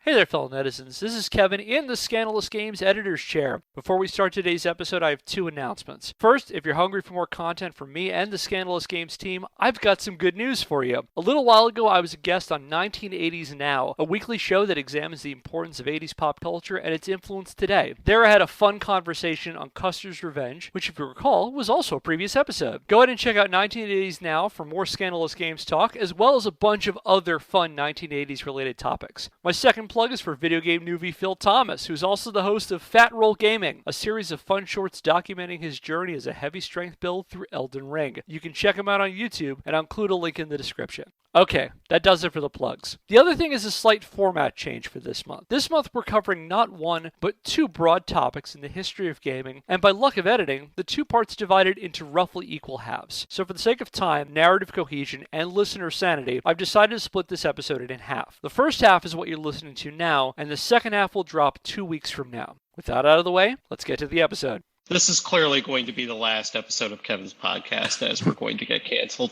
Hey there, fellow netizens. This is Kevin in the Scandalous Games editor's chair. Before we start today's episode, I have two announcements. First, if you're hungry for more content from me and the Scandalous Games team, I've got some good news for you. A little while ago, I was a guest on 1980s Now, a weekly show that examines the importance of 80s pop culture and its influence today. There I had a fun conversation on Custer's Revenge, which, if you recall, was also a previous episode. Go ahead and check out 1980s Now for more Scandalous Games talk, as well as a bunch of other fun 1980s related topics. My second plug is for video game newbie Phil Thomas, who's also the host of Fat Roll Gaming, a series of fun shorts documenting his journey as a heavy strength build through Elden Ring. You can check him out on YouTube, and I'll include a link in the description. Okay, that does it for the plugs. The other thing is a slight format change for this month. This month we're covering not one, but two broad topics in the history of gaming, and by luck of editing, the two parts divided into roughly equal halves. So for the sake of time, narrative cohesion, and listener sanity, I've decided to split this episode in half. The first half is what you're listening to now, and the second half will drop 2 weeks from now. With that out of the way, let's get to the episode. This is clearly going to be the last episode of Kevin's podcast, as we're going to get canceled.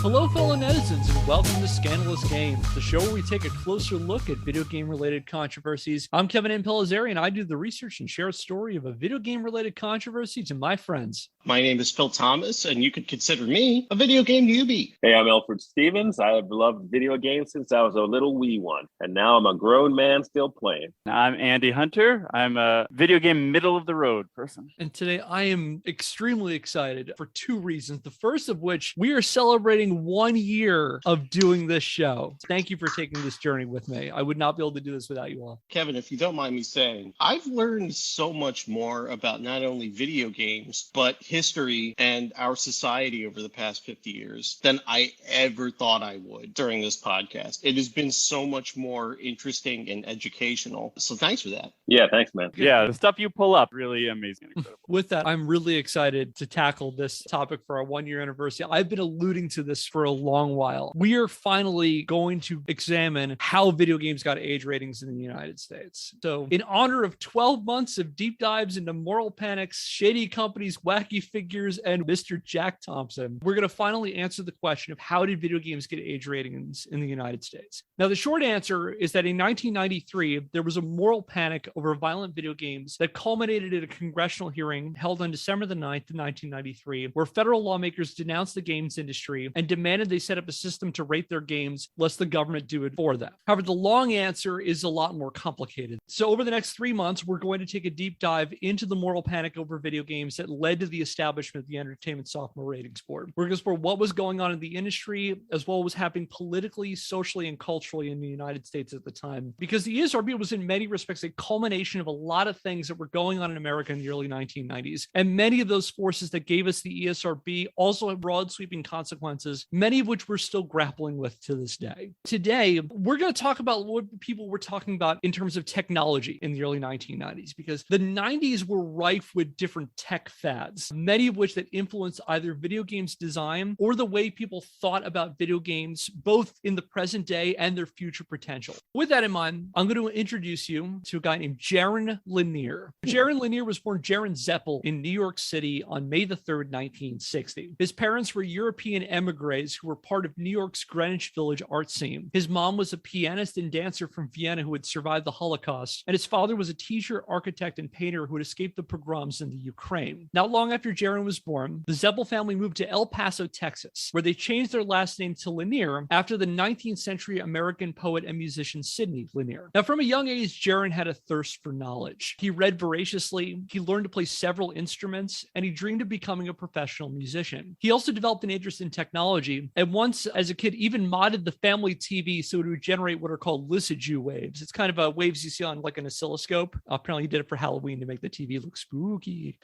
Hello, fellow netizens, and welcome to Scandalous Games, the show where we take a closer look at video game-related controversies. I'm Kevin Impellizeri, and I do the research and share a story of a video game-related controversy to my friends. My name is Phil Thomas, and you could consider me a video game newbie. Hey, I'm Elford Stephens. I have loved video games since I was a little wee one, and now I'm a grown man still playing. I'm Andy Hunter. I'm a video game middle-of-the-road person. And today I am extremely excited for two reasons. The first of which, we are celebrating 1 year of doing this show. Thank you for taking this journey with me. I would not be able to do this without you all. Kevin, if you don't mind me saying, I've learned so much more about not only video games, but history and our society over the past 50 years than I ever thought I would during this podcast. It has been so much more interesting and educational. So thanks for that. Yeah, thanks, man. Yeah, the stuff you pull up, really amazing and incredible. With that, I'm really excited to tackle this topic for our 1 year anniversary. I've been alluding to this for a long while. We are finally going to examine how video games got age ratings in the United States. So in honor of 12 months of deep dives into moral panics, shady companies, wacky figures, and Mr. Jack Thompson, we're going to finally answer the question of how did video games get age ratings in the United States? Now, the short answer is that in 1993, there was a moral panic over violent video games that culminated in a congressional hearing held on December the 9th, 1993, where federal lawmakers denounced the games industry and demanded they set up a system to rate their games lest the government do it for them. However, the long answer is a lot more complicated. So over the next 3 months, we're going to take a deep dive into the moral panic over video games that led to the establishment of the Entertainment Sophomore Ratings Board. We're going to explore what was going on in the industry, as well as what was happening politically, socially, and culturally in the United States at the time. Because the ESRB was in many respects a culmination of a lot of things that were going on in America in the early 1990s. And many of those forces that gave us the ESRB also have broad sweeping consequences, many of which we're still grappling with to this day. Today, we're going to talk about what people were talking about in terms of technology in the early 1990s, because the 90s were rife with different tech fads, many of which that influenced either video games design or the way people thought about video games, both in the present day and their future potential. With that in mind, I'm going to introduce you to a guy named Jaron Lanier. Jaron Lanier was born Jaron Zeppel in New York City on May the 3rd, 1960. His parents were European emigres who were part of New York's Greenwich Village art scene. His mom was a pianist and dancer from Vienna who had survived the Holocaust, and his father was a teacher, architect, and painter who had escaped the pogroms in the Ukraine. Not long after Jaron was born, the Zeppel family moved to El Paso, Texas, where they changed their last name to Lanier after the 19th century American poet and musician Sidney Lanier. Now, from a young age, Jaron had a thirst for knowledge. He read voraciously, he learned to play several instruments, and he dreamed of becoming a professional musician. He also developed an interest in technology, and once, as a kid, even modded the family TV so it would generate what are called Lissajou waves. It's kind of waves you see on like an oscilloscope. Apparently, he did it for Halloween to make the TV look spooky.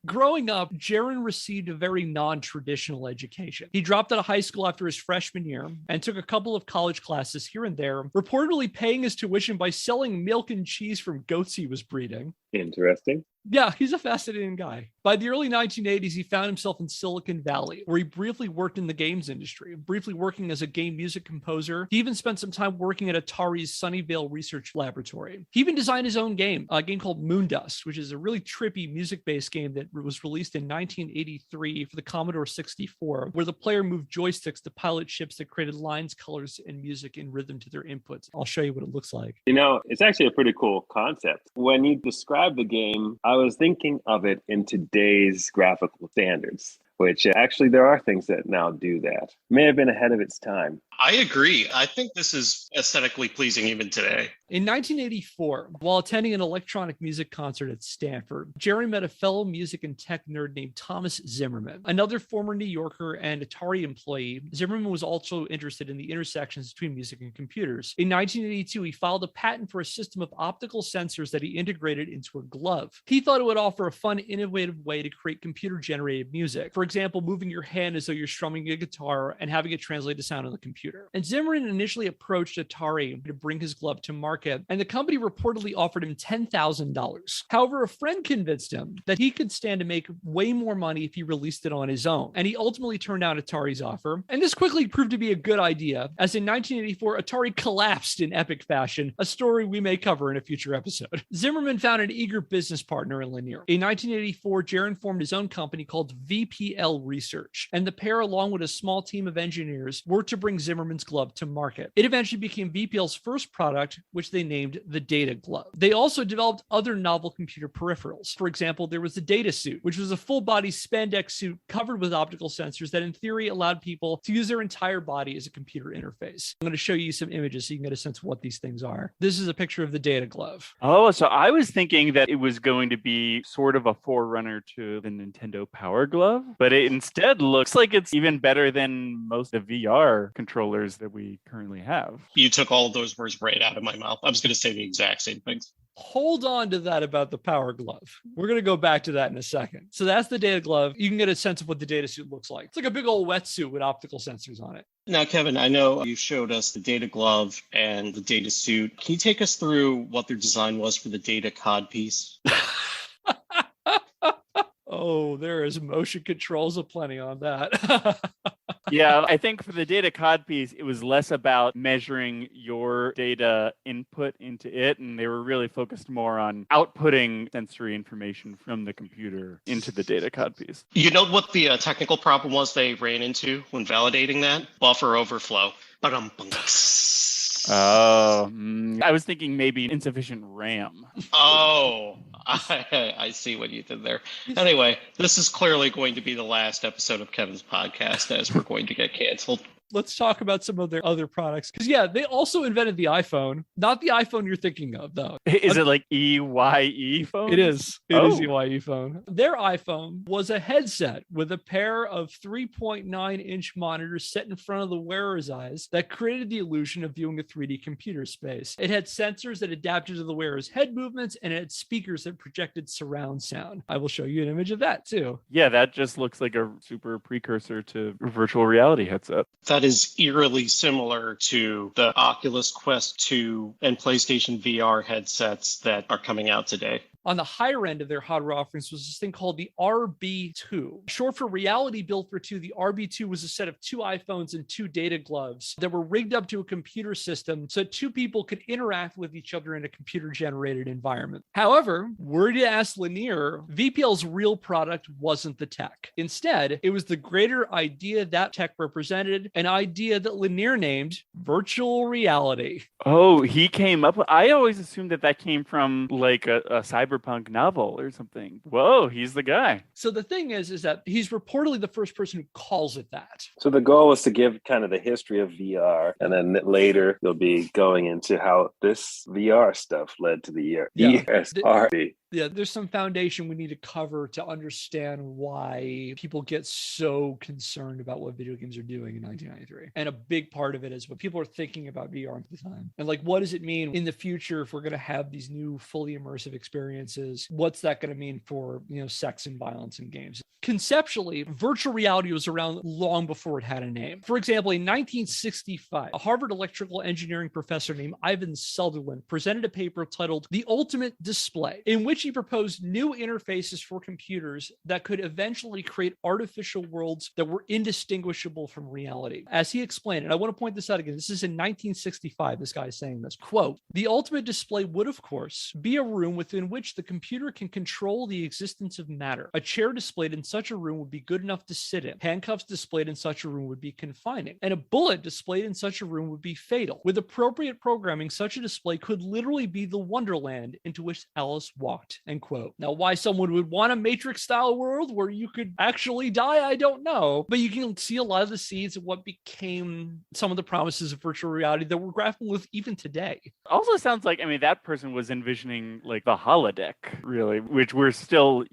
Growing up, Jaron received a very non-traditional education. He dropped out of high school after his freshman year and took a couple of college classes here and there, reportedly paying his tuition by selling milk and cheese from goats he was breeding. Interesting. Yeah, he's a fascinating guy. By the early 1980s, he found himself in Silicon Valley, where he briefly worked in the games industry, briefly working as a game music composer. He even spent some time working at Atari's Sunnyvale Research Laboratory. He even designed his own game, a game called Moondust, which is a really trippy music-based game that was released in 1983 for the Commodore 64, where the player moved joysticks to pilot ships that created lines, colors, and music in rhythm to their inputs. I'll show you what it looks like. You know, it's actually a pretty cool concept. When you describe the game, I was thinking of it in today's graphical standards, which actually there are things that now do that. May have been ahead of its time. I agree. I think this is aesthetically pleasing even today. In 1984, while attending an electronic music concert at Stanford, Jerry met a fellow music and tech nerd named Thomas Zimmerman. Another former New Yorker and Atari employee, Zimmerman was also interested in the intersections between music and computers. In 1982, he filed a patent for a system of optical sensors that he integrated into a glove. He thought it would offer a fun, innovative way to create computer-generated music. For example, moving your hand as though you're strumming a guitar and having it translate the sound on the computer. And Zimmerman initially approached Atari to bring his glove to market, and the company reportedly offered him $10,000. However, a friend convinced him that he could stand to make way more money if he released it on his own, and he ultimately turned down Atari's offer. And this quickly proved to be a good idea, as in 1984, Atari collapsed in epic fashion, a story we may cover in a future episode. Zimmerman found an eager business partner in Lanier. In 1984, Jaron formed his own company called VPL Research, and the pair, along with a small team of engineers, worked to bring Zimmerman's glove to market. It eventually became VPL's first product, which they named the Data Glove. They also developed other novel computer peripherals. For example, there was the Data Suit, which was a full-body spandex suit covered with optical sensors that in theory allowed people to use their entire body as a computer interface. I'm going to show you some images so you can get a sense of what these things are. This is a picture of the Data Glove. Oh, so I was thinking that it was going to be sort of a forerunner to the Nintendo Power Glove, but it instead looks like it's even better than most of the VR controllers that we currently have. You took all of those words right out of my mouth. I was going to say the exact same things. Hold on to that about the Power Glove. We're going to go back to that in a second. So that's the Data Glove. You can get a sense of what the Data Suit looks like. It's like a big old wetsuit with optical sensors on it. Now, Kevin, I know you showed us the Data Glove and the Data Suit. Can you take us through what their design was for the Data Codpiece? Oh, there is motion controls aplenty on that. Yeah, I think for the Data Codpiece, it was less about measuring your data input into it, and they were really focused more on outputting sensory information from the computer into the Data Codpiece. You know what the technical problem was they ran into when validating that? Buffer overflow. Oh, I was thinking maybe insufficient RAM. Oh, I see what you did there. Anyway, this is clearly going to be the last episode of Kevin's podcast as we're going to get canceled. Let's talk about some of their other products. Because, yeah, they also invented the iPhone. Not the iPhone you're thinking of, though. Is it like EYE phone? It is. It is EYE phone. Their iPhone was a headset with a pair of 3.9-inch monitors set in front of the wearer's eyes that created the illusion of viewing a 3D computer space. It had sensors that adapted to the wearer's head movements, and it had speakers that projected surround sound. I will show you an image of that, too. Yeah, that just looks like a super precursor to a virtual reality headset. That is eerily similar to the Oculus Quest 2 and PlayStation VR headsets that are coming out today. On the higher end of their hardware offerings was this thing called the RB2. Short for Reality Built for Two, the RB2 was a set of 2 iPhones and 2 data gloves that were rigged up to a computer system so 2 people could interact with each other in a computer-generated environment. However, were you ask Lanier, VPL's real product wasn't the tech. Instead, it was the greater idea that tech represented, an idea that Lanier named virtual reality. Oh, he came up with... I always assumed that came from like a cyberpunk novel or something. Whoa, he's the guy. So the thing is that he's reportedly the first person who calls it that. So the goal was to give kind of the history of VR, and then later you'll be going into how this VR stuff led to the ESRB. Yeah, there's some foundation we need to cover to understand why people get so concerned about what video games are doing in 1993. And a big part of it is what people are thinking about VR at the time. And like, what does it mean in the future if we're going to have these new fully immersive experiences? What's that going to mean for, sex and violence in games? Conceptually, virtual reality was around long before it had a name. For example, in 1965, a Harvard electrical engineering professor named Ivan Sutherland presented a paper titled The Ultimate Display, in which which he proposed new interfaces for computers that could eventually create artificial worlds that were indistinguishable from reality. As he explained, and I want to point this out again, this is in 1965, this guy is saying this, quote, "The ultimate display would, of course, be a room within which the computer can control the existence of matter. A chair displayed in such a room would be good enough to sit in. Handcuffs displayed in such a room would be confining. And a bullet displayed in such a room would be fatal. With appropriate programming, such a display could literally be the wonderland into which Alice walked," end quote. Now, why someone would want a Matrix-style world where you could actually die, I don't know. But you can see a lot of the seeds of what became some of the promises of virtual reality that we're grappling with even today. Also sounds like, that person was envisioning like the holodeck, really, which we're still,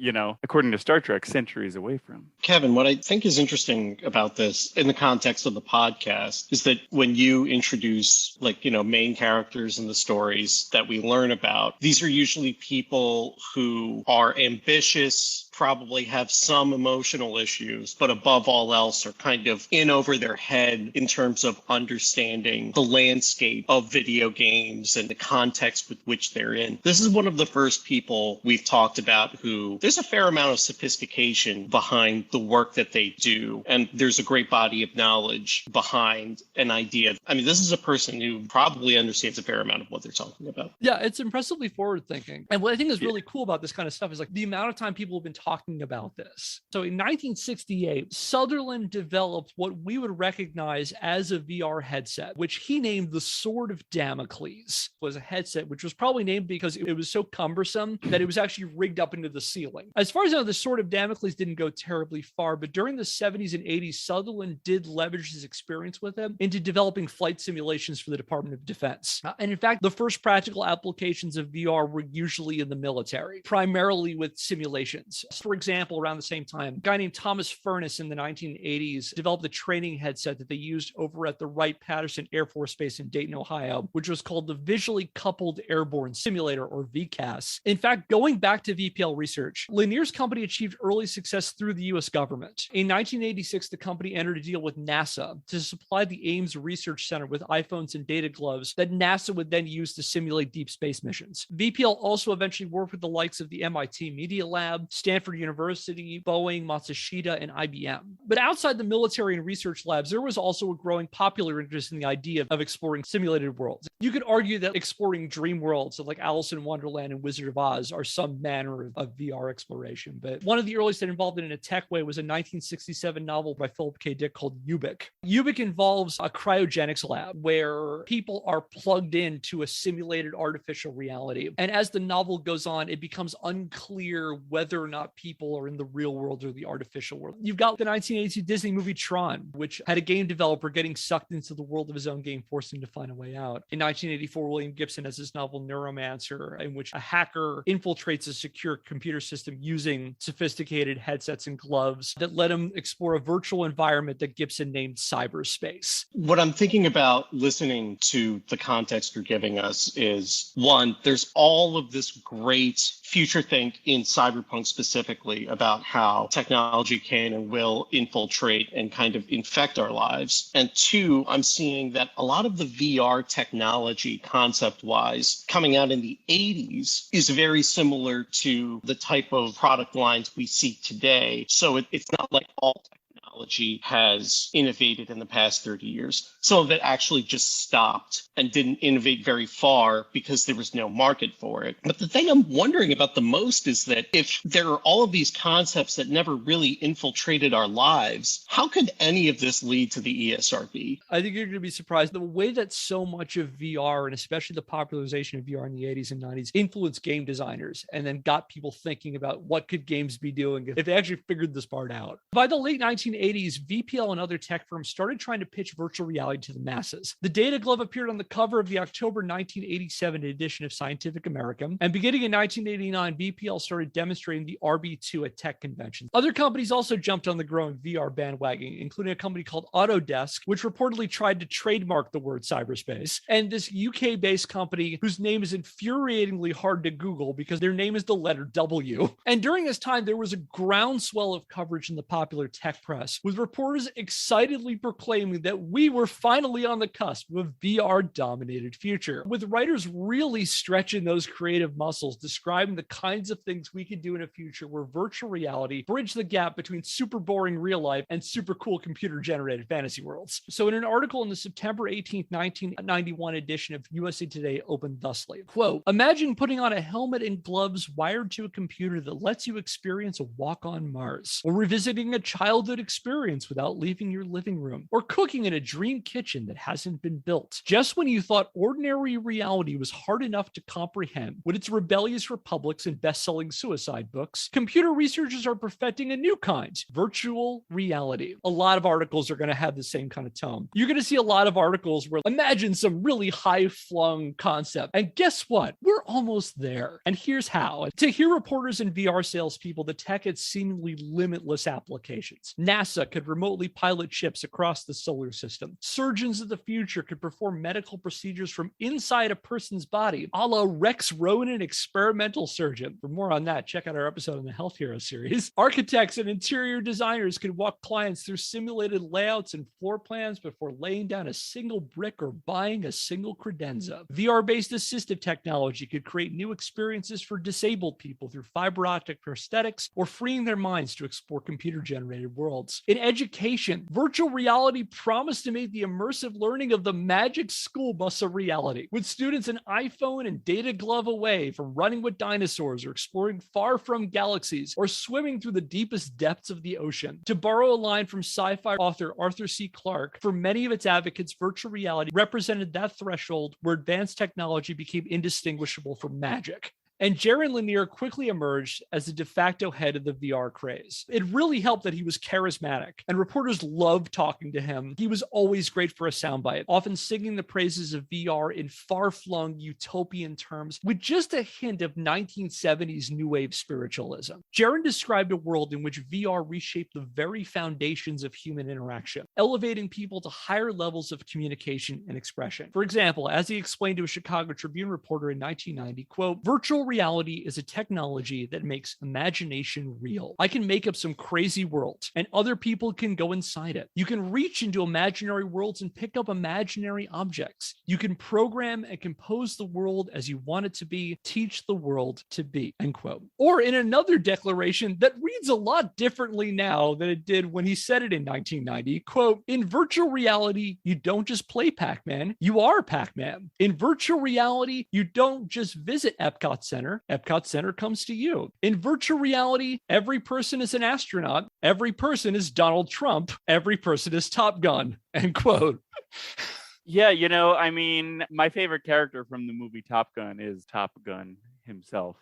according to Star Trek, centuries away from. Kevin, what I think is interesting about this in the context of the podcast is that when you introduce main characters in the stories that we learn about, these are usually people who are ambitious, probably have some emotional issues, but above all else are kind of in over their head in terms of understanding the landscape of video games and the context with which they're in. This is one of the first people we've talked about who there's a fair amount of sophistication behind the work that they do. And there's a great body of knowledge behind an idea. This is a person who probably understands a fair amount of what they're talking about. Yeah, it's impressively forward thinking. And what I think is really cool about this kind of stuff is the amount of time people have been talking about this. So in 1968, Sutherland developed what we would recognize as a VR headset, which he named the Sword of Damocles. It was a headset which was probably named because it was so cumbersome that it was actually rigged up into the ceiling. As far as I know, the Sword of Damocles didn't go terribly far, but during the 70s and 80s, Sutherland did leverage his experience with him into developing flight simulations for the Department of Defense. And in fact, the first practical applications of VR were usually in the military, primarily with simulations. For example, around the same time, a guy named Thomas Furness in the 1980s developed a training headset that they used over at the Wright-Patterson Air Force Base in Dayton, Ohio, which was called the Visually Coupled Airborne Simulator, or VCAS. In fact, going back to VPL research, Lanier's company achieved early success through the U.S. government. In 1986, the company entered a deal with NASA to supply the Ames Research Center with iPhones and data gloves that NASA would then use to simulate deep space missions. VPL also eventually worked with the likes of the MIT Media Lab, Stanford University, Boeing, Matsushita, and IBM. But outside the military and research labs, there was also a growing popular interest in the idea of exploring simulated worlds. You could argue that exploring dream worlds like Alice in Wonderland and Wizard of Oz are some manner of VR exploration. But one of the earliest that involved it in a tech way was a 1967 novel by Philip K. Dick called Ubik. Ubik involves a cryogenics lab where people are plugged into a simulated artificial reality. And as the novel goes on, it becomes unclear whether or not people are in the real world or the artificial world. You've got the 1982 Disney movie Tron, which had a game developer getting sucked into the world of his own game, forcing him to find a way out. In 1984, William Gibson has his novel Neuromancer, in which a hacker infiltrates a secure computer system using sophisticated headsets and gloves that let him explore a virtual environment that Gibson named cyberspace. What I'm thinking about listening to the context you're giving us is, one, there's all of this great future think in cyberpunk specifically about how technology can and will infiltrate and kind of infect our lives. And two, I'm seeing that a lot of the VR technology concept-wise coming out in the 80s is very similar to the type of product lines we see today. So it's not like all technology has innovated in the past 30 years. Some of it actually just stopped and didn't innovate very far because there was no market for it. But the thing I'm wondering about the most is that if there are all of these concepts that never really infiltrated our lives, how could any of this lead to the ESRB? I think you're going to be surprised. The way that so much of VR, and especially the popularization of VR in the 80s and 90s, influenced game designers and then got people thinking about what could games be doing if they actually figured this part out. By the late 1980s, VPL and other tech firms started trying to pitch virtual reality to the masses. The Data Glove appeared on the cover of the October 1987 edition of Scientific American, and beginning in 1989, VPL started demonstrating the RB2 at tech conventions. Other companies also jumped on the growing VR bandwagon, including a company called Autodesk, which reportedly tried to trademark the word cyberspace, and this UK-based company whose name is infuriatingly hard to Google because their name is the letter W. And during this time, there was a groundswell of coverage in the popular tech press forums, with reporters excitedly proclaiming that we were finally on the cusp of a VR-dominated future, with writers really stretching those creative muscles, describing the kinds of things we could do in a future where virtual reality bridged the gap between super boring real life and super cool computer-generated fantasy worlds. So in an article in the September 18th, 1991 edition of USA Today opened thusly, quote, imagine putting on a helmet and gloves wired to a computer that lets you experience a walk on Mars, or revisiting a childhood experience without leaving your living room, or cooking in a dream kitchen that hasn't been built. Just when you thought ordinary reality was hard enough to comprehend, with its rebellious republics and best-selling suicide books, computer researchers are perfecting a new kind, virtual reality. A lot of articles are going to have the same kind of tone. You're going to see a lot of articles where imagine some really high-flung concept. And guess what? We're almost there. And here's how. To hear reporters and VR salespeople, the tech had seemingly limitless applications. NASA could remotely pilot ships across the solar system. Surgeons of the future could perform medical procedures from inside a person's body, a la Rex Ronan, experimental surgeon. For more on that, check out our episode on the Health Hero series. Architects and interior designers could walk clients through simulated layouts and floor plans before laying down a single brick or buying a single credenza. VR-based assistive technology could create new experiences for disabled people through fiber optic prosthetics or freeing their minds to explore computer-generated worlds. In education, virtual reality promised to make the immersive learning of the magic school bus a reality, with students an iPhone and data glove away from running with dinosaurs or exploring far from galaxies or swimming through the deepest depths of the ocean. To borrow a line from sci-fi author Arthur C. Clarke, for many of its advocates, virtual reality represented that threshold where advanced technology became indistinguishable from magic. And Jaron Lanier quickly emerged as the de facto head of the VR craze. It really helped that he was charismatic, and reporters loved talking to him. He was always great for a soundbite, often singing the praises of VR in far-flung utopian terms with just a hint of 1970s new wave spiritualism. Jaron described a world in which VR reshaped the very foundations of human interaction, elevating people to higher levels of communication and expression. For example, as he explained to a Chicago Tribune reporter in 1990, quote, virtual reality is a technology that makes imagination real. I can make up some crazy world, and other people can go inside it. You can reach into imaginary worlds and pick up imaginary objects. You can program and compose the world as you want it to be, teach the world to be, end quote. Or in another declaration that reads a lot differently now than it did when he said it in 1990, quote, in virtual reality, you don't just play Pac-Man, you are Pac-Man. In virtual reality, you don't just visit Epcot Center, Epcot Center comes to you. In virtual reality, every person is an astronaut, every person is Donald Trump, every person is Top Gun, end quote. Yeah, you know, I mean, my favorite character from the movie Top Gun is Top Gun himself.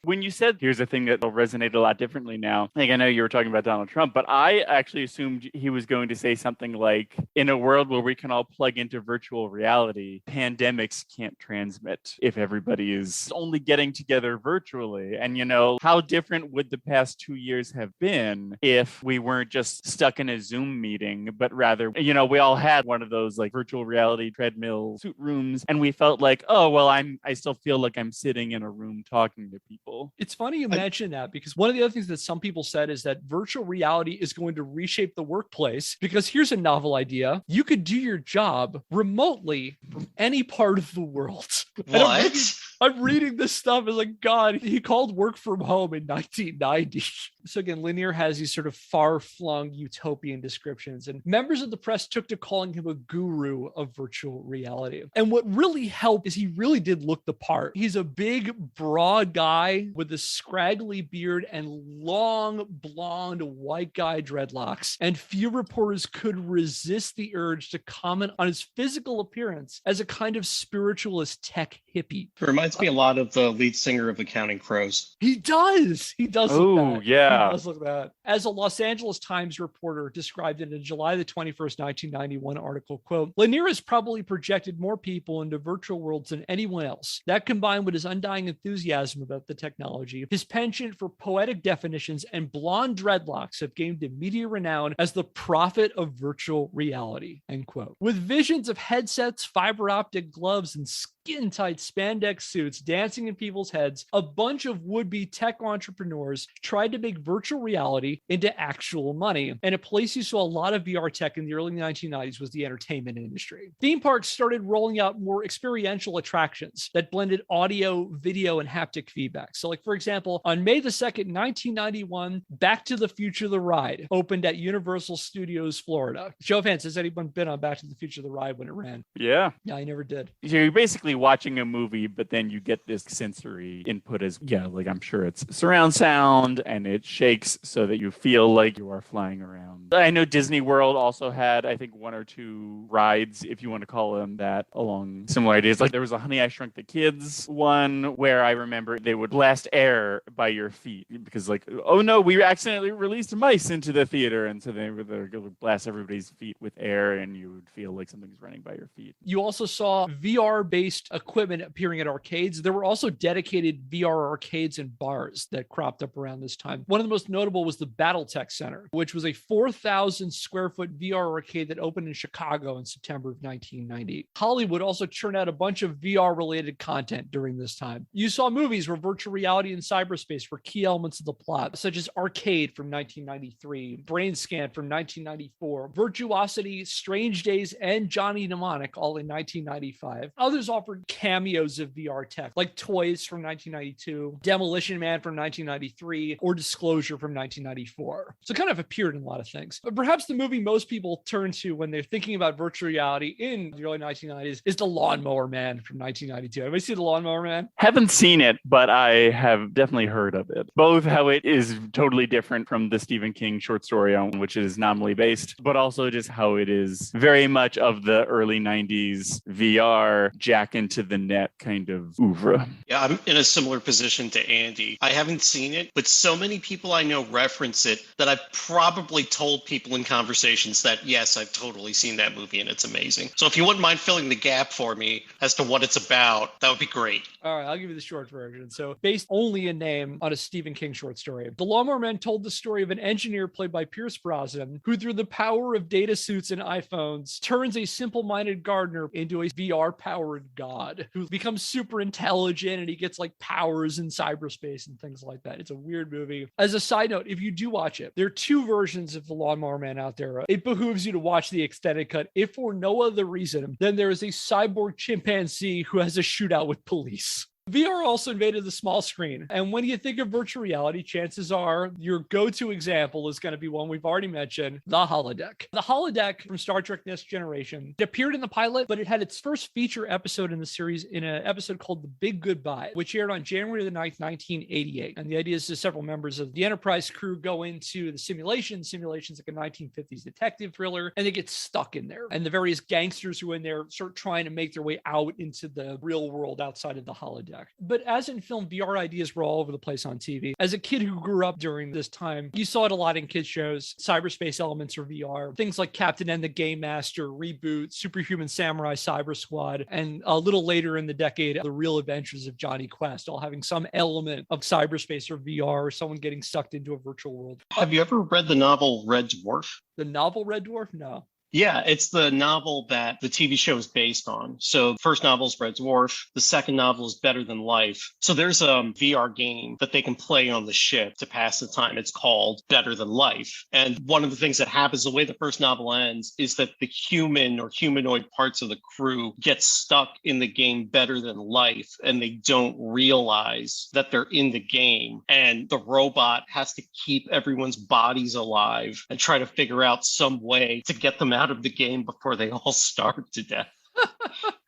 When you said, here's a thing that will resonate a lot differently now, like I know you were talking about Donald Trump, but I actually assumed he was going to say something like, in a world where we can all plug into virtual reality, pandemics can't transmit if everybody is only getting together virtually. And, you know, how different would the past 2 years have been if we weren't just stuck in a Zoom meeting, but rather, you know, we all had one of those like virtual reality treadmill suit rooms, and we felt like, oh, well, I still feel like I'm sitting in a room talking to people. It's funny you mention that, because one of the other things that some people said is that virtual reality is going to reshape the workplace, because here's a novel idea. You could do your job remotely from any part of the world. What? I'm reading this stuff and like, God, he called work from home in 1990. So again, Lanier has these sort of far-flung utopian descriptions, and members of the press took to calling him a guru of virtual reality. And what really helped is he really did look the part. He's a big, broad guy with a scraggly beard and long, blonde, white guy dreadlocks. And few reporters could resist the urge to comment on his physical appearance as a kind of spiritualist tech hippie. It reminds me a lot of the lead singer of the Counting Crows. He does. He does. Oh, yeah. He does look that. As a Los Angeles Times reporter described in a July the 21st, 1991 article, quote, Lanier has probably projected more people into virtual worlds than anyone else. That, combined with his undying enthusiasm about the technology, his penchant for poetic definitions, and blonde dreadlocks, have gained immediate renown as the prophet of virtual reality, end quote. With visions of headsets, fiber optic gloves, and skin-tight spandex suits dancing in people's heads, a bunch of would-be tech entrepreneurs tried to make virtual reality into actual money. And a place you saw a lot of VR tech in the early 1990s was the entertainment industry. Theme parks started rolling out more experiential attractions that blended audio, video, and haptic feedback. So, like, for example, on May the 2nd, 1991, Back to the Future the Ride opened at Universal Studios, Florida. Show of hands, has anyone been on Back to the Future the Ride when it ran? Yeah. Yeah, I never did. So you're basically watching a movie, but then you get this sensory input as, like I'm sure it's surround sound and it shakes so that you feel like you are flying around. I know Disney World also had, I think, 1 or 2 rides, if you want to call them that, along similar ideas. Like there was a Honey, I Shrunk the Kids one where I remember they would blast air by your feet because like, oh no, we accidentally released mice into the theater. And so they would blast everybody's feet with air and you would feel like something's running by your feet. You also saw VR-based equipment appearing at arcades. There were also dedicated VR arcades and bars that cropped up around this time. One of the most notable was the BattleTech Center, which was a 4,000 square foot VR arcade that opened in Chicago in September of 1990. Hollywood also churned out a bunch of VR-related content during this time. You saw movies where virtual reality and cyberspace were key elements of the plot, such as Arcade from 1993, Brain Scan from 1994, Virtuosity, Strange Days, and Johnny Mnemonic, all in 1995. Others offered cameos of VR tech, like Toys from 1992, Demolition Man from 1993, or Disclosure from 1994. So it kind of appeared in a lot of things. But perhaps the movie most people turn to when they're thinking about virtual reality in the early 1990s is The Lawnmower Man from 1992. Everybody see The Lawnmower Man? Haven't seen it, but I have definitely heard of it. Both how it is totally different from the Stephen King short story on which it is nominally based, but also just how it is very much of the early 90s VR jack into the net kind of oeuvre. Yeah, I'm in a similar position to Andy. I haven't seen it, but so many people I know reference it that I've probably told people in conversations that, yes, I've totally seen that movie and it's amazing. So if you wouldn't mind filling the gap for me as to what it's about, that would be great. All right, I'll give you the short version. So based only in name on a Stephen King short story, The Lawnmower Man told the story of an engineer played by Pierce Brosnan who, through the power of data suits and iPhones, turns a simple-minded gardener into a VR-powered god who becomes super intelligent and he gets like powers in cyberspace and things like that. It's a weird movie. As a side note, if you do watch it, there are 2 versions of The Lawnmower Man out there. It behooves you to watch the extended cut, if for no other reason than there is a cyborg chimpanzee who has a shootout with police. VR also invaded the small screen. And when you think of virtual reality, chances are your go-to example is going to be one we've already mentioned, the Holodeck. The Holodeck from Star Trek Next Generation, it appeared in the pilot, but it had its first feature episode in the series in an episode called The Big Goodbye, which aired on January the 9th, 1988. And the idea is that several members of the Enterprise crew go into the simulation's like a 1950s detective thriller, and they get stuck in there. And the various gangsters who are in there start trying to make their way out into the real world outside of the Holodeck. But as in film, VR ideas were all over the place on TV. As a kid who grew up during this time, you saw it a lot in kids shows, cyberspace elements or VR, things like Captain N the Game Master, Reboot, Superhuman Samurai Cyber Squad, and a little later in the decade, The Real Adventures of Johnny Quest, all having some element of cyberspace or VR, or someone getting sucked into a virtual world. Have you ever read the novel Red Dwarf? The novel Red Dwarf? No. Yeah, it's the novel that the TV show is based on. So the first novel is Red Dwarf. The second novel is Better Than Life. So there's a VR game that they can play on the ship to pass the time. It's called Better Than Life. And one of the things that happens, the way the first novel ends, is that the human or humanoid parts of the crew get stuck in the game Better Than Life, and they don't realize that they're in the game. And the robot has to keep everyone's bodies alive and try to figure out some way to get them out of the game before they all starve to death.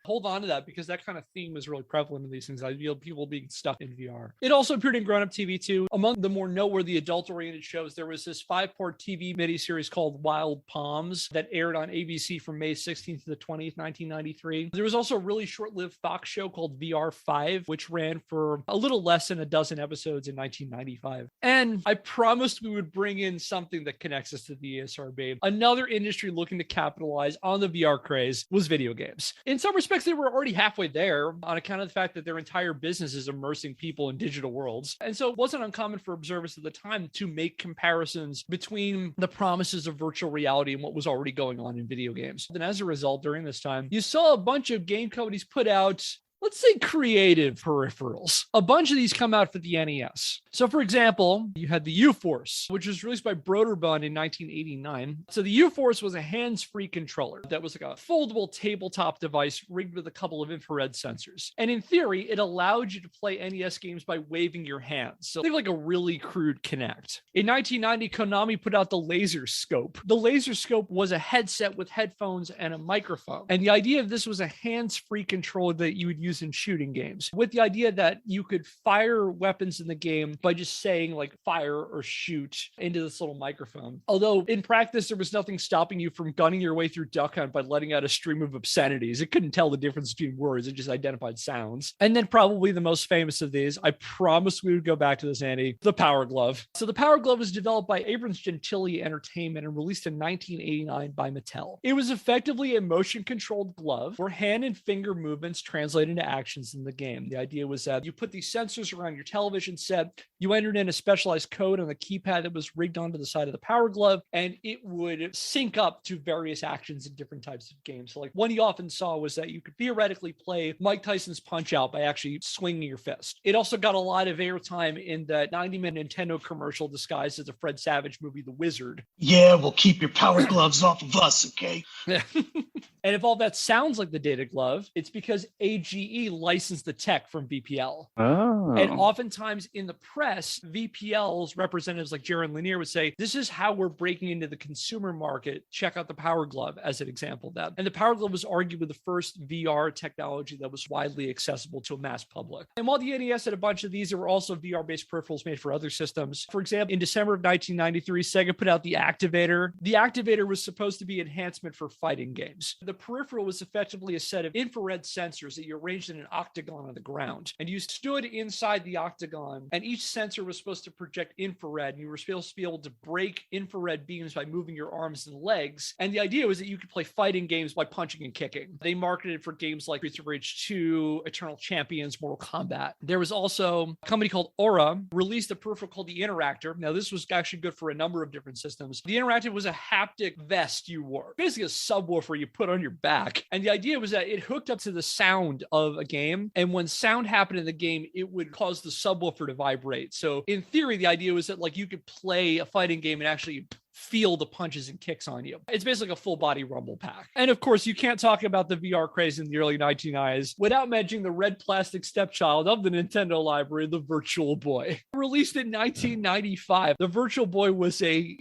Hold on to that, because that kind of theme is really prevalent in these things. I feel people being stuck in VR. It also appeared in grown-up TV too. Among the more noteworthy adult-oriented shows, there was this 5-part TV miniseries called Wild Palms that aired on ABC from May 16th to the 20th, 1993. There was also a really short-lived Fox show called VR5, which ran for a little less than a dozen episodes in 1995. And I promised we would bring in something that connects us to the ESRB. Another industry looking to capitalize on the VR craze was video games. In some respects, they were already halfway there on account of the fact that their entire business is immersing people in digital worlds. And so it wasn't uncommon for observers at the time to make comparisons between the promises of virtual reality and what was already going on in video games. And as a result, during this time, you saw a bunch of game companies put out, let's say, creative peripherals. A bunch of these come out for the NES. So for example, you had the U-Force, which was released by Broderbund in 1989. So the U-Force was a hands-free controller that was like a foldable tabletop device rigged with a couple of infrared sensors. And in theory, it allowed you to play NES games by waving your hands. So think like a really crude Kinect. In 1990, Konami put out the Laser Scope. The Laser Scope was a headset with headphones and a microphone. And the idea of this was a hands-free controller that you would use in shooting games, with the idea that you could fire weapons in the game by just saying like fire or shoot into this little microphone. Although in practice, there was nothing stopping you from gunning your way through Duck Hunt by letting out a stream of obscenities. It couldn't tell the difference between words. It just identified sounds. And then probably the most famous of these, I promise we would go back to this, Andy, the Power Glove. So the Power Glove was developed by Abrams Gentili Entertainment and released in 1989 by Mattel. It was effectively a motion-controlled glove where hand and finger movements translate into actions in the game. The idea was that you put these sensors around your television set, you entered in a specialized code on the keypad that was rigged onto the side of the Power Glove, and it would sync up to various actions in different types of games. So like one you often saw was that you could theoretically play Mike Tyson's Punch-Out by actually swinging your fist. It also got a lot of airtime in that 90-minute Nintendo commercial disguised as a Fred Savage movie, The Wizard. Yeah, we'll keep your power gloves off of us, okay? And if all that sounds like the Data Glove, it's because AGE licensed the tech from VPL. Oh. And oftentimes in the press, VPL's representatives like Jaron Lanier would say, this is how we're breaking into the consumer market. Check out the Power Glove as an example of that. And the Power Glove was arguably the first VR technology that was widely accessible to a mass public. And while the NES had a bunch of these, there were also VR-based peripherals made for other systems. For example, in December of 1993, Sega put out the Activator. The Activator was supposed to be enhancement for fighting games. The peripheral was effectively a set of infrared sensors that you arranged in an octagon on the ground. And you stood inside the octagon, and each sensor was supposed to project infrared, and you were supposed to be able to break infrared beams by moving your arms and legs. And the idea was that you could play fighting games by punching and kicking. They marketed for games like Streets of Rage 2, Eternal Champions, Mortal Kombat. There was also a company called Aura, released a peripheral called the Interactor. Now, this was actually good for a number of different systems. The Interactor was a haptic vest you wore, basically a subwoofer you put on your back. And the idea was that it hooked up to the sound of a game. And when sound happened in the game, it would cause the subwoofer to vibrate. So in theory, the idea was that like you could play a fighting game and actually feel the punches and kicks on you. It's basically a full body rumble pack. And of course, you can't talk about the VR craze in the early 1990s without mentioning the red plastic stepchild of the Nintendo library, the Virtual Boy. Released in 1995, the Virtual Boy was a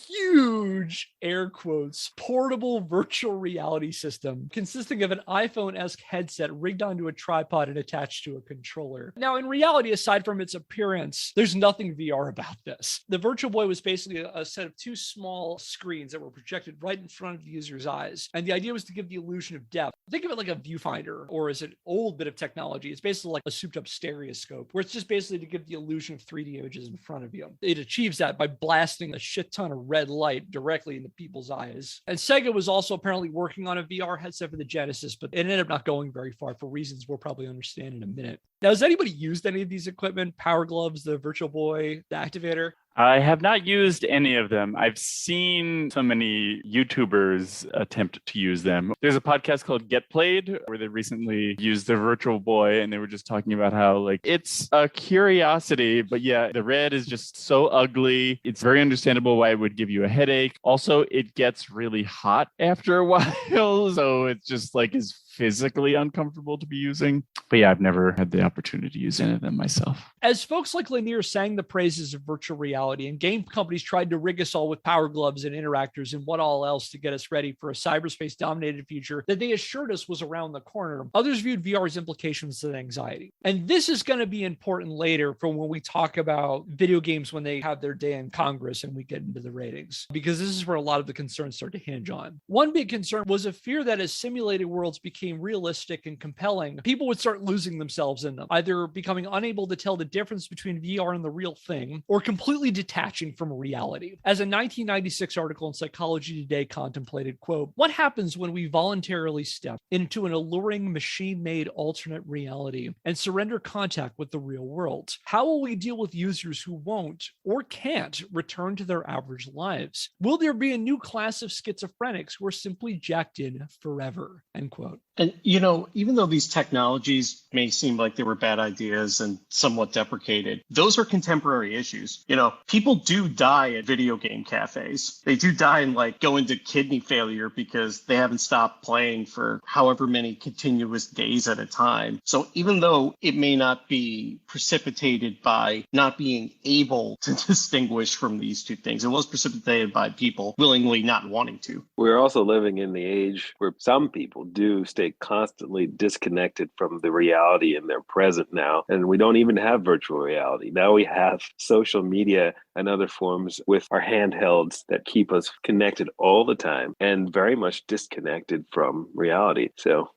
huge, air quotes, portable virtual reality system consisting of an iPhone-esque headset rigged onto a tripod and attached to a controller. Now, in reality, aside from its appearance, there's nothing VR about this. The Virtual Boy was basically a set of two small screens that were projected right in front of the user's eyes. And the idea was to give the illusion of depth. Think of it like a viewfinder, or as an old bit of technology. It's basically like a souped up stereoscope, where it's just basically to give the illusion of 3D images in front of you. It achieves that by blasting a shit ton of red light directly into people's eyes. And Sega was also apparently working on a VR headset for the Genesis, but it ended up not going very far for reasons we'll probably understand in a minute. Now, has anybody used any of these equipment? Power Gloves, the Virtual Boy, the Activator? I have not used any of them. I've seen so many YouTubers attempt to use them. There's a podcast called Get Played where they recently used the Virtual Boy, and they were just talking about how like it's a curiosity, but yeah, the red is just so ugly. It's very understandable why it would give you a headache. Also, it gets really hot after a while, so it's just like is physically uncomfortable to be using. But yeah, I've never had the opportunity to use any of them myself. As folks like Lanier sang the praises of virtual reality and game companies tried to rig us all with power gloves and interactors and what all else to get us ready for a cyberspace-dominated future that they assured us was around the corner, others viewed VR's implications as anxiety. And this is going to be important later for when we talk about video games when they have their day in Congress and we get into the ratings, because this is where a lot of the concerns start to hinge on. One big concern was a fear that as simulated worlds became realistic and compelling, people would start losing themselves in them, either becoming unable to tell the difference between VR and the real thing, or completely detaching from reality. As a 1996 article in Psychology Today contemplated, quote, "What happens when we voluntarily step into an alluring machine-made alternate reality and surrender contact with the real world? How will we deal with users who won't or can't return to their average lives? Will there be a new class of schizophrenics who are simply jacked in forever?" End quote. And, even though these technologies may seem like they were bad ideas and somewhat deprecated, those are contemporary issues. People do die at video game cafes. They do die and go into kidney failure because they haven't stopped playing for however many continuous days at a time. So even though it may not be precipitated by not being able to distinguish from these two things, it was precipitated by people willingly not wanting to. We're also living in the age where some people do stay constantly disconnected from the reality in their present now. And we don't even have virtual reality. Now we have social media and other forms with our handhelds that keep us connected all the time and very much disconnected from reality. So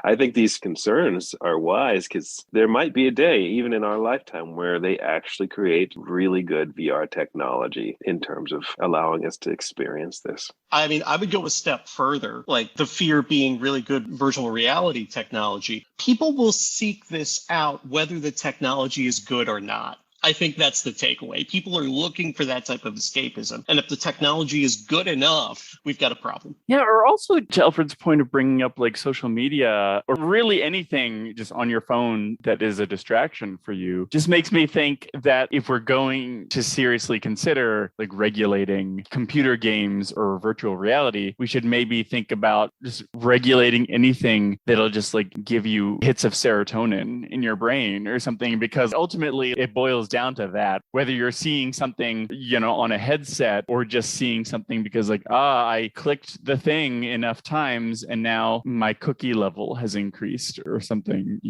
I think these concerns are wise because there might be a day, even in our lifetime, where they actually create really good VR technology in terms of allowing us to experience this. I mean, I would go a step further, like the fear being really good virtual reality technology. People will seek this out whether the technology is good or not. I think that's the takeaway. People are looking for that type of escapism. And if the technology is good enough, we've got a problem. Yeah, or also to Alfred's point of bringing up social media or really anything just on your phone that is a distraction for you, just makes me think that if we're going to seriously consider regulating computer games or virtual reality, we should maybe think about just regulating anything that'll just give you hits of serotonin in your brain or something, because ultimately it boils down to that, whether you're seeing something, on a headset or just seeing something because I clicked the thing enough times and now my cookie level has increased or something,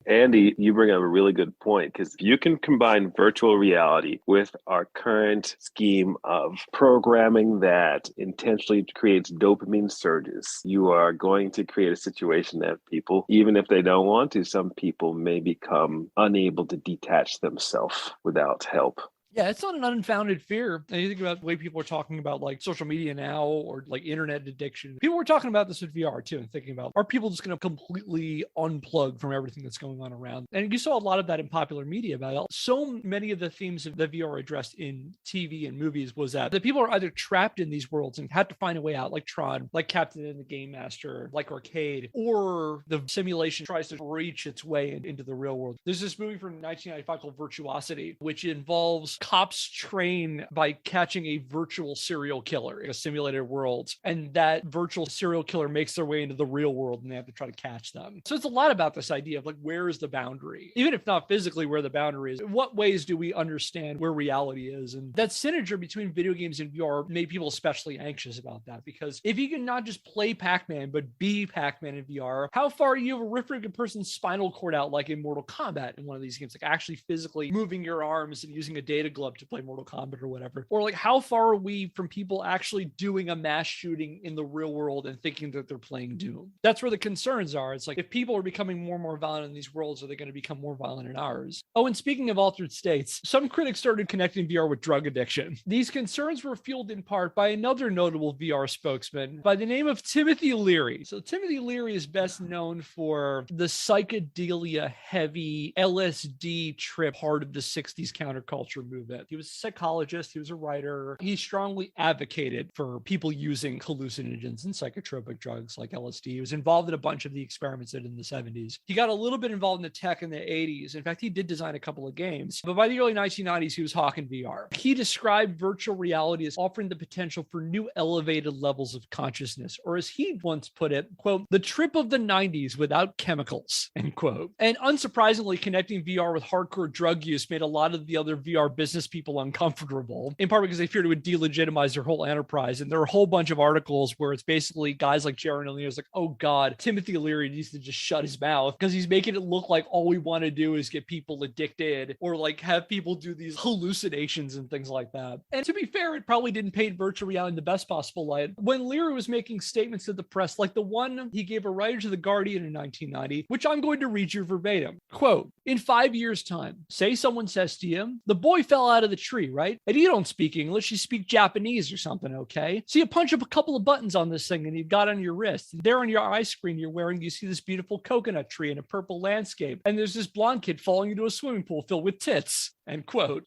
Andy, you bring up a really good point because you can combine virtual reality with our current scheme of programming that intentionally creates dopamine surges. You are going to create a situation that people, even if they don't want to, some people may become unable to detach themselves without help. Yeah, it's not an unfounded fear. And you think about the way people are talking about social media now or internet addiction. People were talking about this with VR too and thinking about, are people just going to completely unplug from everything that's going on around? And you saw a lot of that in popular media about it. So many of the themes that VR addressed in TV and movies was that the people are either trapped in these worlds and had to find a way out, like Tron, like Captain and the Game Master, like Arcade, or the simulation tries to reach its way into the real world. There's this movie from 1995 called Virtuosity, which involves cops train by catching a virtual serial killer in a simulated world, and that virtual serial killer makes their way into the real world and they have to try to catch them. So it's a lot about this idea of where is the boundary, even if not physically where the boundary is. In what ways do we understand where reality is? And that synergy between video games and VR made people especially anxious about that, because if you can not just play Pac-Man but be Pac-Man in VR, how far you have ripping a person's spinal cord out like in Mortal Kombat in one of these games, actually physically moving your arms and using a data glove to play Mortal Kombat or whatever. Or how far are we from people actually doing a mass shooting in the real world and thinking that they're playing Doom? That's where the concerns are. It's if people are becoming more and more violent in these worlds, are they going to become more violent in ours? Oh, and speaking of altered states, some critics started connecting VR with drug addiction. These concerns were fueled in part by another notable VR spokesman by the name of Timothy Leary. So Timothy Leary is best known for the psychedelia heavy LSD trip part of the 60s counterculture movement. He was a psychologist. He was a writer. He strongly advocated for people using hallucinogens and psychotropic drugs like LSD. He was involved in a bunch of the experiments that in the 70s. He got a little bit involved in the tech in the 80s. In fact, he did design a couple of games. But by the early 1990s, he was hawking VR. He described virtual reality as offering the potential for new elevated levels of consciousness, or as he once put it, quote, the trip of the 90s without chemicals, end quote. And unsurprisingly, connecting VR with hardcore drug use made a lot of the other VR business people uncomfortable, in part because they feared it would delegitimize their whole enterprise. And there are a whole bunch of articles where it's basically guys like Jaron O'Neill's oh God, Timothy Leary needs to just shut his mouth because he's making it look like all we want to do is get people addicted or have people do these hallucinations and things like that. And to be fair, it probably didn't paint virtual reality in the best possible light. When Leary was making statements to the press, like the one he gave a writer to The Guardian in 1990, which I'm going to read you verbatim, quote, in 5 years' time, say someone says to you, the boy fell out of the tree, right? And you don't speak English, you speak Japanese or something, okay? So you punch up a couple of buttons on this thing and you've got on your wrist. And there on your eye screen you see this beautiful coconut tree and a purple landscape. And there's this blonde kid falling into a swimming pool filled with tits, end quote.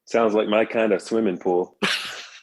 Sounds like my kind of swimming pool.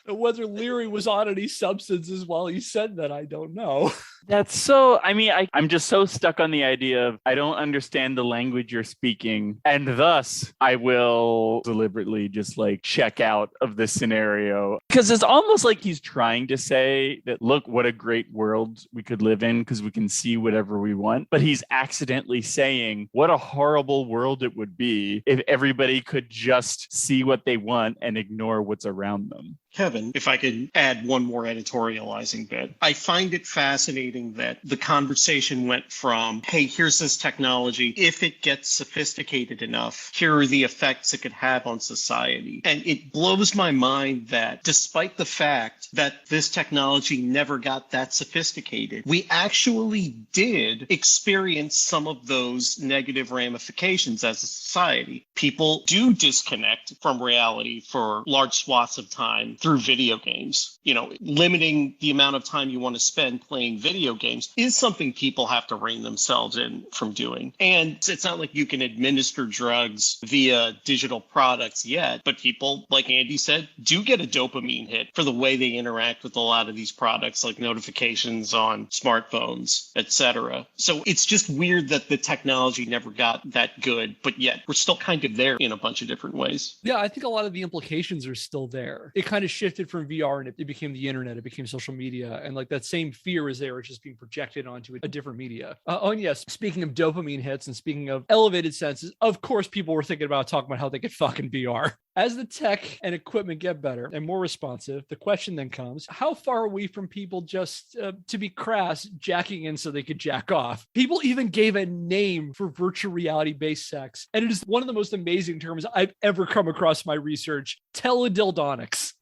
Whether Leary was on any substances while he said that, I don't know. That's so, I'm just so stuck on the idea of I don't understand the language you're speaking, and thus I will deliberately just like check out of this scenario. Because it's almost like he's trying to say that, look, what a great world we could live in because we can see whatever we want. But he's accidentally saying what a horrible world it would be if everybody could just see what they want and ignore what's around them. Kevin, if I could add one more editorializing bit, I find it fascinating that the conversation went from, hey, here's this technology. If it gets sophisticated enough, here are the effects it could have on society. And it blows my mind that despite the fact that this technology never got that sophisticated, we actually did experience some of those negative ramifications as a society. People do disconnect from reality for large swaths of time through video games. Limiting the amount of time you want to spend playing video games is something people have to rein themselves in from doing. And it's not like you can administer drugs via digital products yet, but people, like Andy said, do get a dopamine hit for the way they interact with a lot of these products, like notifications on smartphones, etc. So it's just weird that the technology never got that good, but yet we're still kind of there in a bunch of different ways. Yeah, I think a lot of the implications are still there. It kind of shifted from VR and it became the internet, it became social media. And like that same fear is there, it's just being projected onto a different media. And yes, speaking of dopamine hits and speaking of elevated senses, of course, people were thinking about talking about how they could fuck in VR. As the tech and equipment get better and more responsive, the question then comes, how far are we from people just, to be crass, jacking in so they could jack off? People even gave a name for virtual reality-based sex, and it is one of the most amazing terms I've ever come across in my research, teledildonics.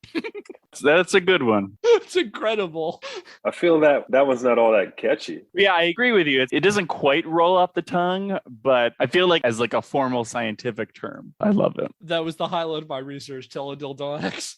That's a good one. It's incredible. I feel that one's not all that catchy. Yeah, I agree with you. It doesn't quite roll off the tongue, but I feel like as like a formal scientific term, I love it. That was the highlight of my research, teledildonics.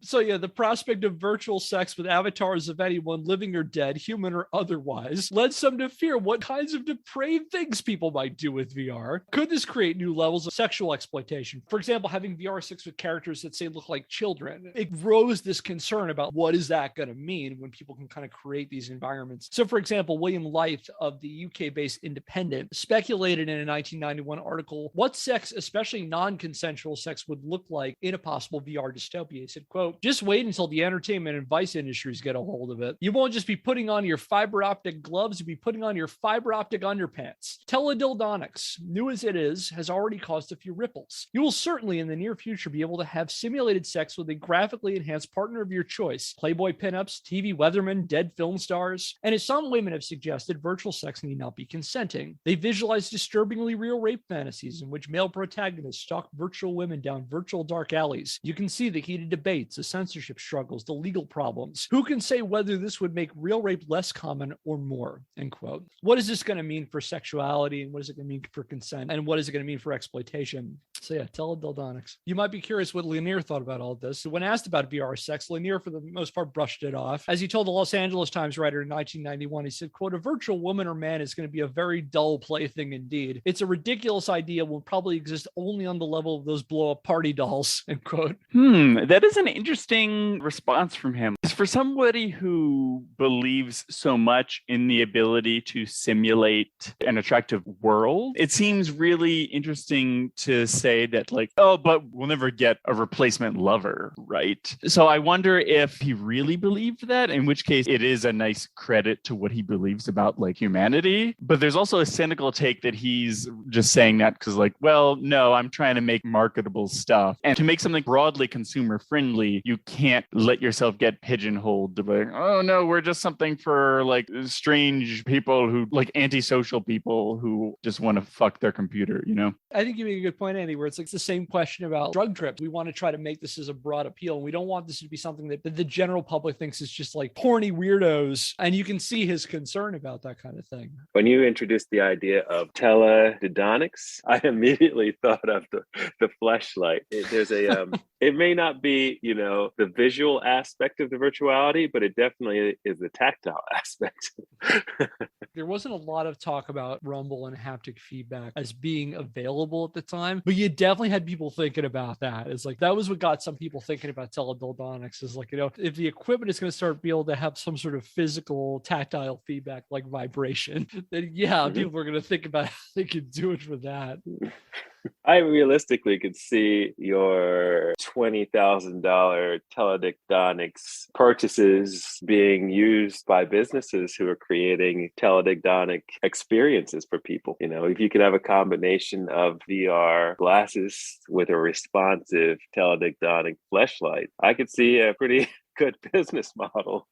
So yeah, the prospect of virtual sex with avatars of anyone, living or dead, human or otherwise, led some to fear what kinds of depraved things people might do with VR. Could this create new levels of sexual exploitation? For example, having VR sex with characters that say look like children. It rose this concern about what is that going to mean when people can kind of create these environments. So for example, William Leith of the UK-based Independent speculated in a 1991 article what sex, especially non-consensual sex, would look like in a possible VR dystopia. He said, quote, just wait until the entertainment and vice industries get a hold of it. You won't just be putting on your fiber optic gloves, you'll be putting on your fiber optic underpants. Teledildonics, new as it is, has already caused a few ripples. You will certainly in the near future be able to have simulated sex with a graphically enhanced partner of your choice. Playboy pinups, TV weathermen, dead film stars. And as some women have suggested, virtual sex need not be consenting. They visualize disturbingly real rape fantasies in which male protagonists stalk virtual women down virtual dark alleys. You can see the heated debates, the censorship struggles, the legal problems. Who can say whether this would make real rape less common or more? End quote. What is this going to mean for sexuality, and what is it going to mean for consent, and what is it going to mean for exploitation? So yeah, teledildonics. You might be curious what Lanier thought about all this. When asked about VR sex, Lanier for the most part brushed it off. As he told the Los Angeles Times writer in 1991, he said, quote, a virtual woman or man is going to be a very dull plaything indeed. It's a ridiculous idea, will probably exist only on the level of those blow-up party dolls, end quote. That is an interesting response from him. For somebody who believes so much in the ability to simulate an attractive world, it seems really interesting to say that like, oh, but we'll never get a replacement lover, right? So I wonder if he really believed that, in which case it is a nice credit to what he believes about like humanity. But there's also a cynical take that he's just saying that because like, well, no, I'm trying to make marketable stuff. And to make something broadly consumer friendly, you can't let yourself get pigeonholed to be like, oh no, we're just something for like strange people who like antisocial people who just want to fuck their computer, you know? I think you make a good point, Andy, where it's like the same question about drug trips. We want to try to make this as a broad appeal, and we don't want this to be something that the general public thinks is just like porny weirdos. And you can see his concern about that kind of thing. When you introduced the idea of teledildonics, I immediately thought of the fleshlight. There's a it may not be, you know, the visual aspect of the virtuality, but it definitely is the tactile aspect. There wasn't a lot of talk about rumble and haptic feedback as being available at the time, but you It definitely had people thinking about that. It's like, that was what got some people thinking about teledildonics is like, if the equipment is going to start being able to have some sort of physical tactile feedback, like vibration, then people are going to think about how they can do it for that. I realistically could see your $20,000 teledildonics purchases being used by businesses who are creating teledildonic experiences for people. If you could have a combination of VR glasses with a responsive teledildonic fleshlight, I could see a pretty good business model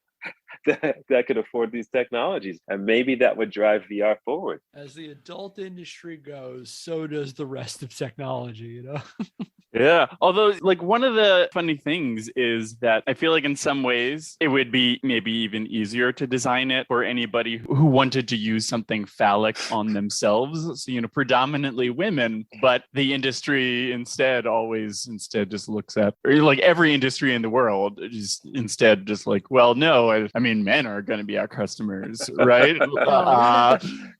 that could afford these technologies, and maybe that would drive VR forward. As the adult industry goes, so does the rest of technology, Yeah. Although, like, one of the funny things is that I feel like in some ways it would be maybe even easier to design it for anybody who wanted to use something phallic on themselves. So, predominantly women, but the industry instead just looks at, or like every industry in the world, just like, well, no, I mean, men are going to be our customers, right?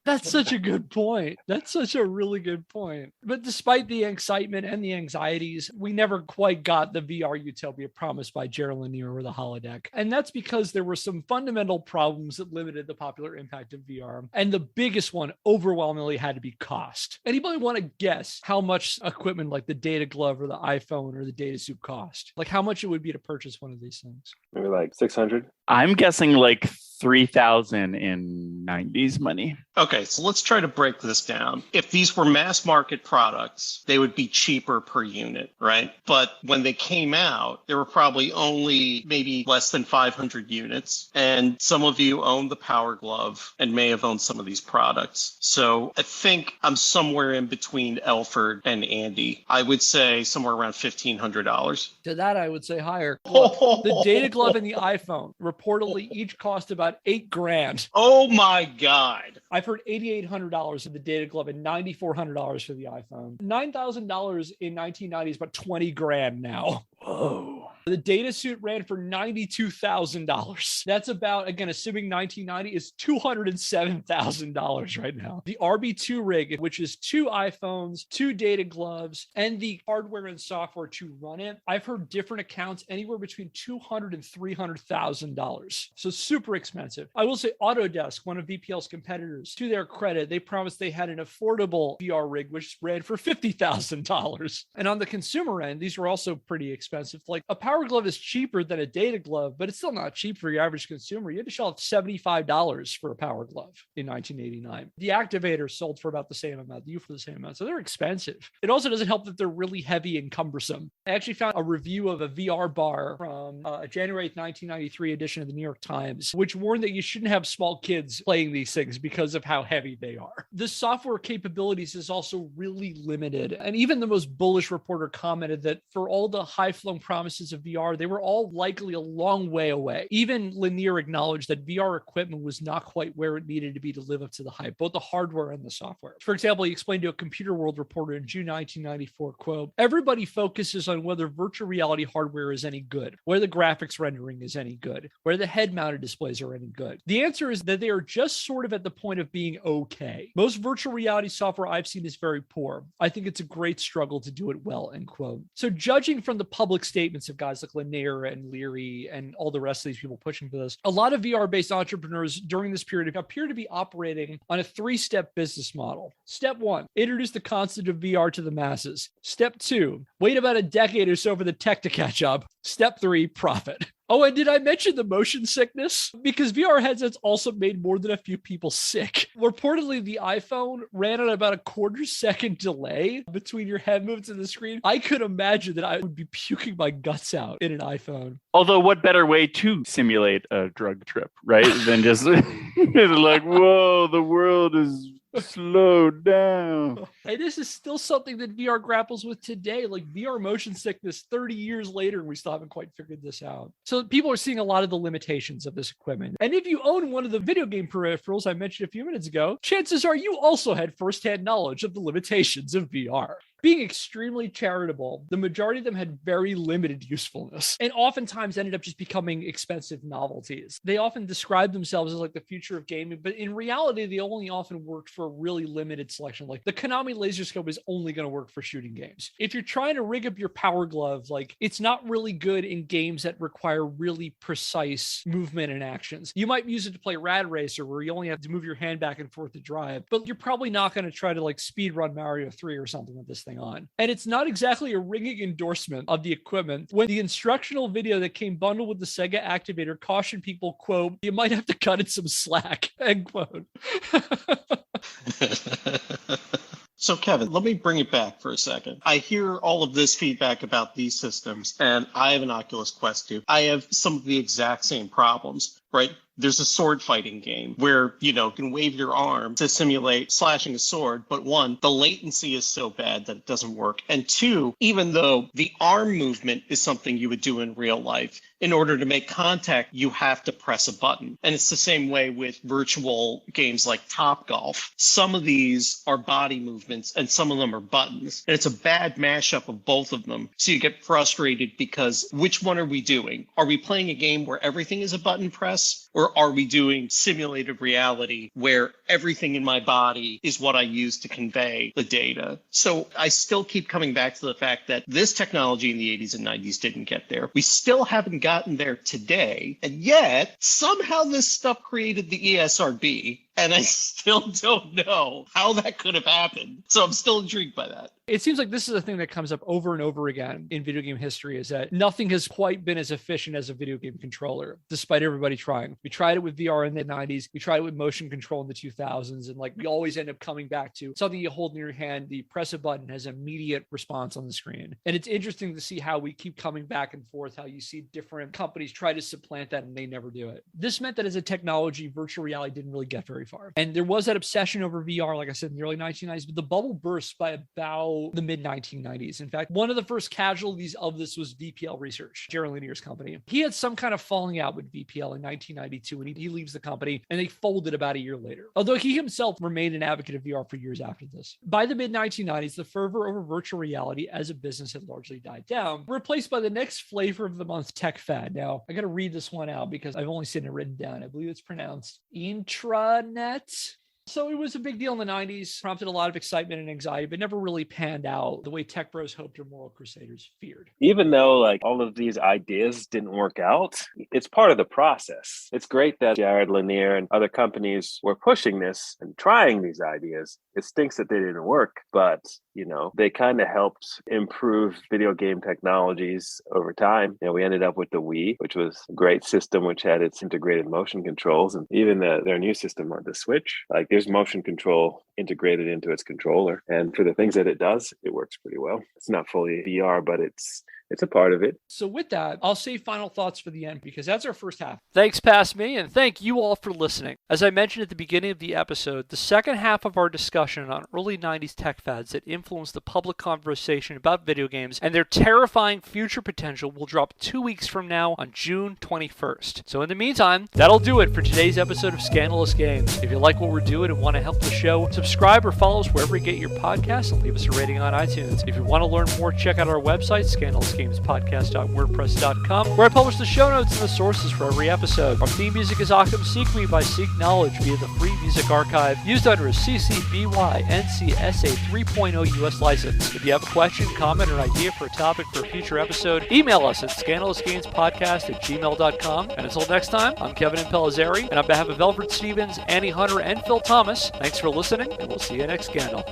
That's such a good point. That's such a really good point. But despite the excitement and the anxiety, we never quite got the VR utopia promised by Jared Lanier or the Holodeck. And that's because there were some fundamental problems that limited the popular impact of VR. And the biggest one overwhelmingly had to be cost. Anybody want to guess how much equipment like the Data Glove or the iPhone or the Data Suit cost? Like how much it would be to purchase one of these things? Maybe like 600. I'm guessing like 3,000 in 90s money. Okay, so let's try to break this down. If these were mass market products, they would be cheaper per unit, right? But when they came out, there were probably only maybe less than 500 units. And some of you own the Power Glove and may have owned some of these products. So I think I'm somewhere in between Elford and Andy. I would say somewhere around $1,500. To that, I would say higher. Look, the Data Glove and the iPhone reportedly each cost about $8,000. Oh my God. I've heard $8,800 for the Data Glove and $9,400 for the iPhone. $9,000 in 1990 is about $20,000 now. Whoa. The Data Suit ran for $92,000. That's about, again, assuming 1990 is $207,000 right now. The RB2 rig, which is 2 iPhones, 2 Data Gloves, and the hardware and software to run it, I've heard different accounts anywhere between $200,000 and $300,000. So super expensive. I will say Autodesk, one of VPL's competitors, to their credit, they promised they had an affordable VR rig, which ran for $50,000. And on the consumer end, these were also pretty expensive. Like a Power Glove is cheaper than a Data Glove, but it's still not cheap for your average consumer. You had to shell out $75 for a Power Glove in 1989. The Activator sold for about the same amount, the U for the same amount. So they're expensive. It also doesn't help that they're really heavy and cumbersome. I actually found a review of a VR bar from a January 8th, 1993 edition of the New York Times, which warned that you shouldn't have small kids playing these things because of how heavy they are. The software capabilities is also really limited. And even the most bullish reporter commented that for all the high-flown promises of VR, they were all likely a long way away. Even Lanier acknowledged that VR equipment was not quite where it needed to be to live up to the hype, both the hardware and the software. For example, he explained to a Computer World reporter in June 1994, quote, "Everybody focuses on whether virtual reality hardware is any good, whether the graphics rendering is any good, whether the head-mounted displays are any good. The answer is that they are just sort of at the point of being okay. Most virtual reality software I've seen is very poor. I think it's a great struggle to do it well," end quote. So judging from the public statements of guys like Lanier and Leary and all the rest of these people pushing for this, a lot of VR-based entrepreneurs during this period appear to be operating on a 3-step business model. Step 1, introduce the concept of VR to the masses. Step 2, wait about a decade or so for the tech to catch up. Step 3, profit. Oh, and did I mention the motion sickness? Because VR headsets also made more than a few people sick. Reportedly, the iPhone ran on about a quarter-second delay between your head movements and the screen. I could imagine that I would be puking my guts out in an iPhone. Although, what better way to simulate a drug trip, right? Than just like, whoa, the world is slow down. And this is still something that VR grapples with today, like VR motion sickness 30 years later, and we still haven't quite figured this out. So people are seeing a lot of the limitations of this equipment. And if you own one of the video game peripherals I mentioned a few minutes ago, chances are you also had firsthand knowledge of the limitations of VR. Being extremely charitable, the majority of them had very limited usefulness and oftentimes ended up just becoming expensive novelties. They often describe themselves as like the future of gaming, but in reality, they only often worked for a really limited selection. Like the Konami laser scope is only going to work for shooting games. If you're trying to rig up your power glove, like it's not really good in games that require really precise movement and actions. You might use it to play Rad Racer where you only have to move your hand back and forth to drive, but you're probably not going to try to like speed run Mario 3 or something with this thing on. And it's not exactly a ringing endorsement of the equipment when the instructional video that came bundled with the Sega Activator cautioned people, quote, "You might have to cut it some slack," end quote. So, Kevin, let me bring it back for a second. I hear all of this feedback about these systems, and I have an Oculus Quest 2. I have some of the exact same problems, right? There's a sword fighting game where, you can wave your arm to simulate slashing a sword. But one, the latency is so bad that it doesn't work. And two, even though the arm movement is something you would do in real life, in order to make contact, you have to press a button. And it's the same way with virtual games like Topgolf. Some of these are body movements and some of them are buttons. And it's a bad mashup of both of them. So you get frustrated because which one are we doing? Are we playing a game where everything is a button press? Or are we doing simulated reality where everything in my body is what I use to convey the data? So I still keep coming back to the fact that this technology in the 80s and 90s didn't get there. We still haven't gotten there today. And yet somehow this stuff created the ESRB. And I still don't know how that could have happened. So I'm still intrigued by that. It seems like this is a thing that comes up over and over again in video game history, is that nothing has quite been as efficient as a video game controller, despite everybody trying. We tried it with VR in the 90s. We tried it with motion control in the 2000s. And like we always end up coming back to something you hold in your hand, the press a button has immediate response on the screen. And it's interesting to see how we keep coming back and forth, how you see different companies try to supplant that and they never do it. This meant that as a technology, virtual reality didn't really get very far. And there was that obsession over VR, like I said, in the early 1990s, but the bubble burst by about the mid 1990s. In fact, one of the first casualties of this was VPL Research, Jaron Lanier's company. He had some kind of falling out with VPL in 1992, and he leaves the company, and they folded about a year later. Although he himself remained an advocate of VR for years after this. By the mid 1990s, the fervor over virtual reality as a business had largely died down, replaced by the next flavor of the month tech fad. Now, I got to read this one out because I've only seen it written down. I believe it's pronounced intranet. So it was a big deal in the 90s, prompted a lot of excitement and anxiety, but never really panned out the way tech bros hoped or moral crusaders feared. Even though like all of these ideas didn't work out, it's part of the process. It's great that Jared Lanier and other companies were pushing this and trying these ideas. It stinks that they didn't work, but they kind of helped improve video game technologies over time. We ended up with the Wii, which was a great system, which had its integrated motion controls, and even their new system on the Switch, like there's motion control integrated into its controller. And for the things that it does, it works pretty well. It's not fully VR, but it's a part of it. So with that, I'll save final thoughts for the end because that's our first half. Thanks, past me, and thank you all for listening. As I mentioned at the beginning of the episode, the second half of our discussion on early 90s tech fads that influenced the public conversation about video games and their terrifying future potential will drop 2 weeks from now on June 21st. So in the meantime, that'll do it for today's episode of Scandalous Games. If you like what we're doing and want to help the show, subscribe or follow us wherever you get your podcasts and leave us a rating on iTunes. If you want to learn more, check out our website, scandalousgamespodcast.wordpress.com, where I publish the show notes and the sources for every episode. Our theme music is Occam Seek Me by Seek Knowledge via the Free Music Archive, used under a CC BY NCSA 3.0 US license. If you have a question, comment, or idea for a topic for a future episode, email us at scandalousgamespodcast@gmail.com. And until next time, I'm Kevin Impellizeri, and on behalf of Elford Stephens, Annie Hunter, and Phil Thomas, thanks for listening, and we'll see you next Scandal.